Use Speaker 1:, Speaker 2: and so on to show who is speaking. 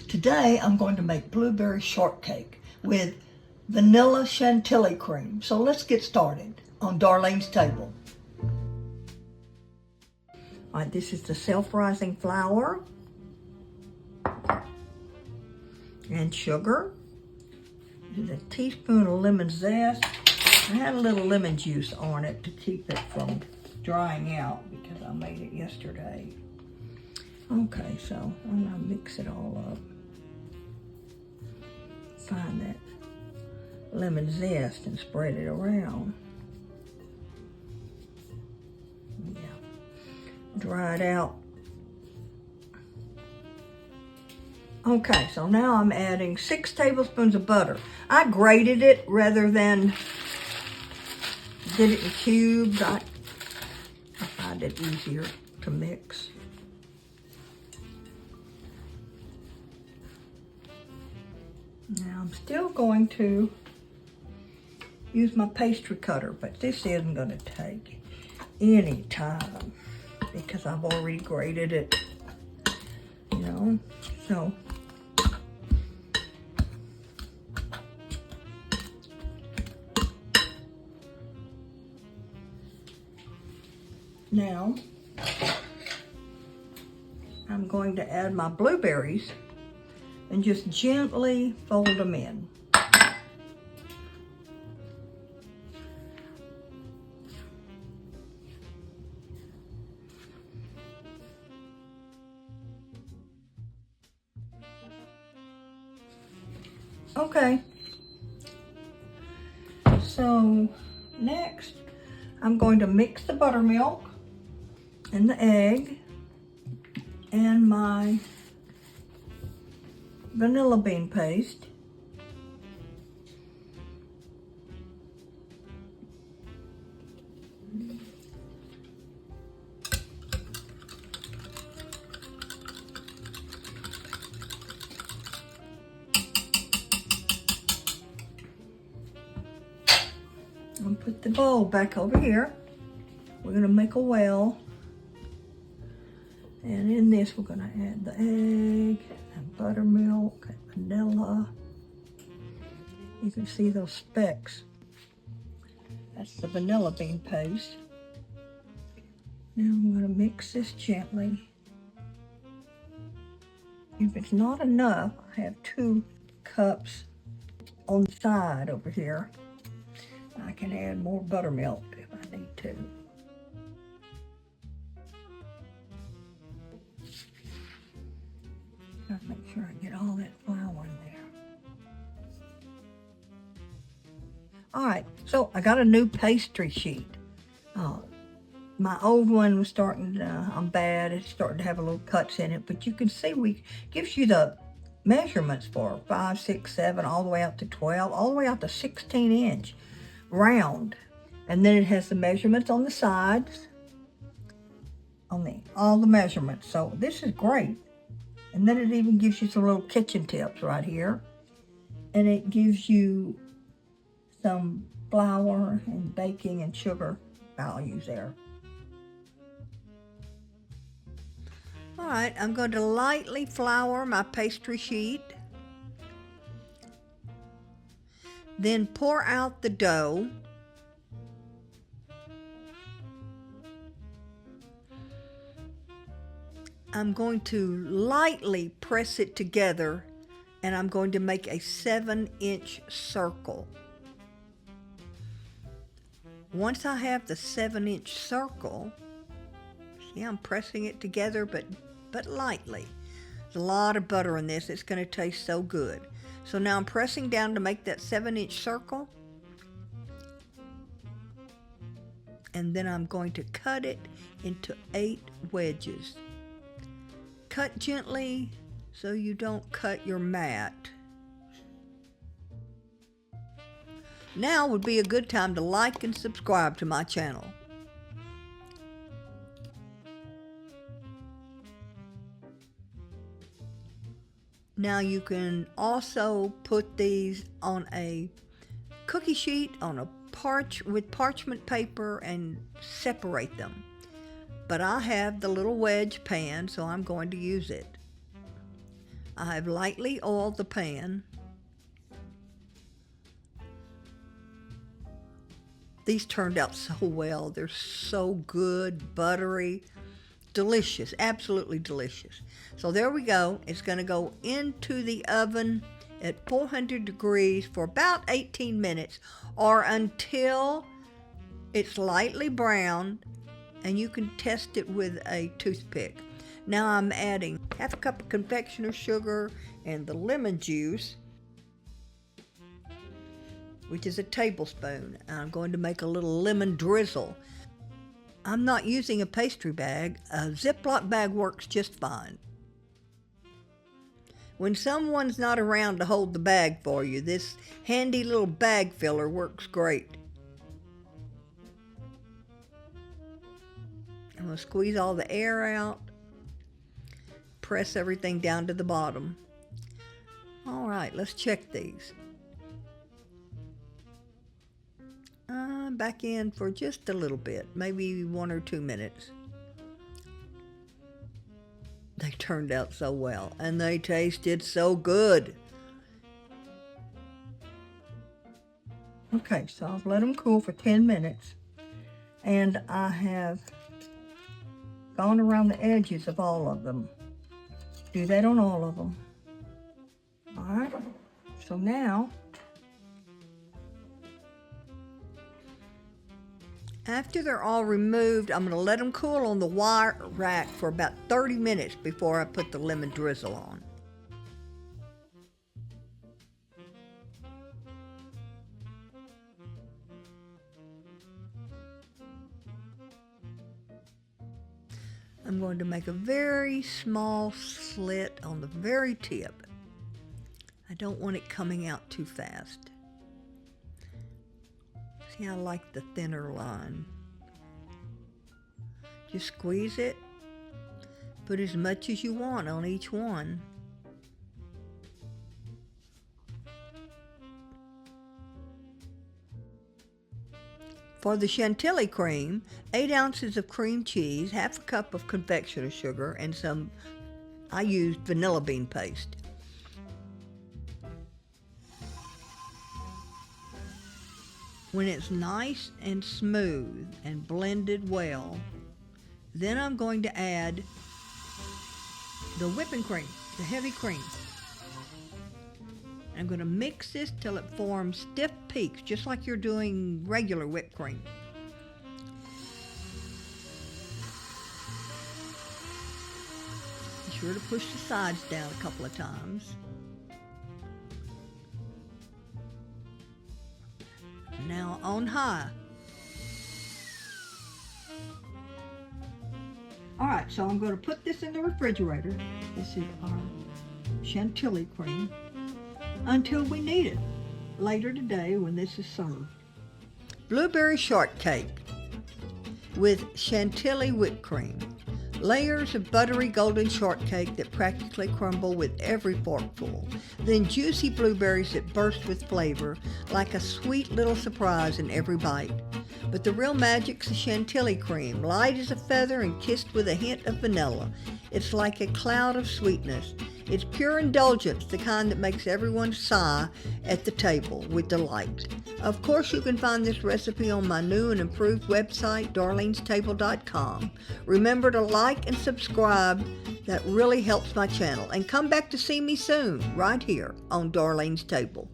Speaker 1: Today I'm going to make blueberry shortcake with vanilla Chantilly cream. So let's get started on Darlene's table. All right, this is the self-rising flour and sugar. This is a teaspoon of lemon zest. I had a little lemon juice on it to keep it from drying out because I made it yesterday. Okay, so I'm gonna mix it all up. Find that lemon zest and spread it around. Yeah, dry it out. Okay, so now I'm adding 6 tablespoons of butter. I grated it rather than did it in cubes. I find it easier to mix. Now I'm still going to use my pastry cutter, but this isn't going to take any time because I've already grated it, you know, so. Now, I'm going to add my blueberries and just gently fold them in. Okay, so next I'm going to mix the buttermilk and the egg and my vanilla bean paste. I'll put the bowl back over here. We're gonna make a well. And in this, we're gonna add the egg and buttermilk and vanilla. You can see those specks. That's the vanilla bean paste. Now I'm gonna mix this gently. If it's not enough, I have 2 cups on the side over here. I can add more buttermilk if I need to. Gotta make sure I get all that flour in there. All right, so I got a new pastry sheet. My old one was starting to, I'm bad, it's starting to have a little cuts in it, but you can see gives you the measurements for 5, 6, 7, all the way out to 12, all the way out to 16-inch round. And then it has the measurements on the sides, all the measurements. So this is great. And then it even gives you some little kitchen tips right here. And it gives you some flour and baking and sugar values there. All right, I'm going to lightly flour my pastry sheet. Then pour out the dough. I'm going to lightly press it together, and I'm going to make a 7-inch circle. Once I have the 7-inch circle, see, I'm pressing it together, but lightly. There's a lot of butter in this. It's going to taste so good. So now I'm pressing down to make that 7-inch circle. And then I'm going to cut it into 8 wedges. Cut gently so you don't cut your mat. Now would be a good time to like and subscribe to my channel. Now you can also put these on a cookie sheet on a with parchment paper and separate them. But I have the little wedge pan, so I'm going to use it. I've lightly oiled the pan. These turned out so well. They're so good, buttery, delicious, absolutely delicious. So there we go. It's going to go into the oven at 400 degrees for about 18 minutes or until it's lightly browned, and you can test it with a toothpick. Now I'm adding half a cup of confectioner's sugar and the lemon juice, which is a tablespoon. I'm going to make a little lemon drizzle. I'm not using a pastry bag. A Ziploc bag works just fine. When someone's not around to hold the bag for you, this handy little bag filler works great. I'm going to squeeze all the air out, press everything down to the bottom. All right, let's check these. Back in for just a little bit, maybe 1 or 2 minutes. They turned out so well, and they tasted so good. Okay, so I've let them cool for 10 minutes, and I have gone around the edges of all of them. Do that on all of them. All right, so now, after they're all removed, I'm going to let them cool on the wire rack for about 30 minutes before I put the lemon drizzle on. I'm going to make a very small slit on the very tip. I don't want it coming out too fast. See, I like the thinner line. Just squeeze it. Put as much as you want on each one. For the Chantilly cream, 8 ounces of cream cheese, half a cup of confectioner's sugar, and I used vanilla bean paste. When it's nice and smooth and blended well, then I'm going to add the whipping cream, the heavy cream. I'm going to mix this till it forms stiff peaks, just like you're doing regular whipped cream. Be sure to push the sides down a couple of times. Now on high. All right, so I'm going to put this in the refrigerator. This is our Chantilly cream until we need it later today when this is served. Blueberry shortcake with Chantilly whipped cream. Layers of buttery golden shortcake that practically crumble with every forkful. Then juicy blueberries that burst with flavor like a sweet little surprise in every bite. But the real magic's the Chantilly cream, light as a feather and kissed with a hint of vanilla. It's like a cloud of sweetness. It's pure indulgence, the kind that makes everyone sigh at the table with delight. Of course, you can find this recipe on my new and improved website, darlenestable.com. Remember to like and subscribe. That really helps my channel. And come back to see me soon, right here on Darlene's Table.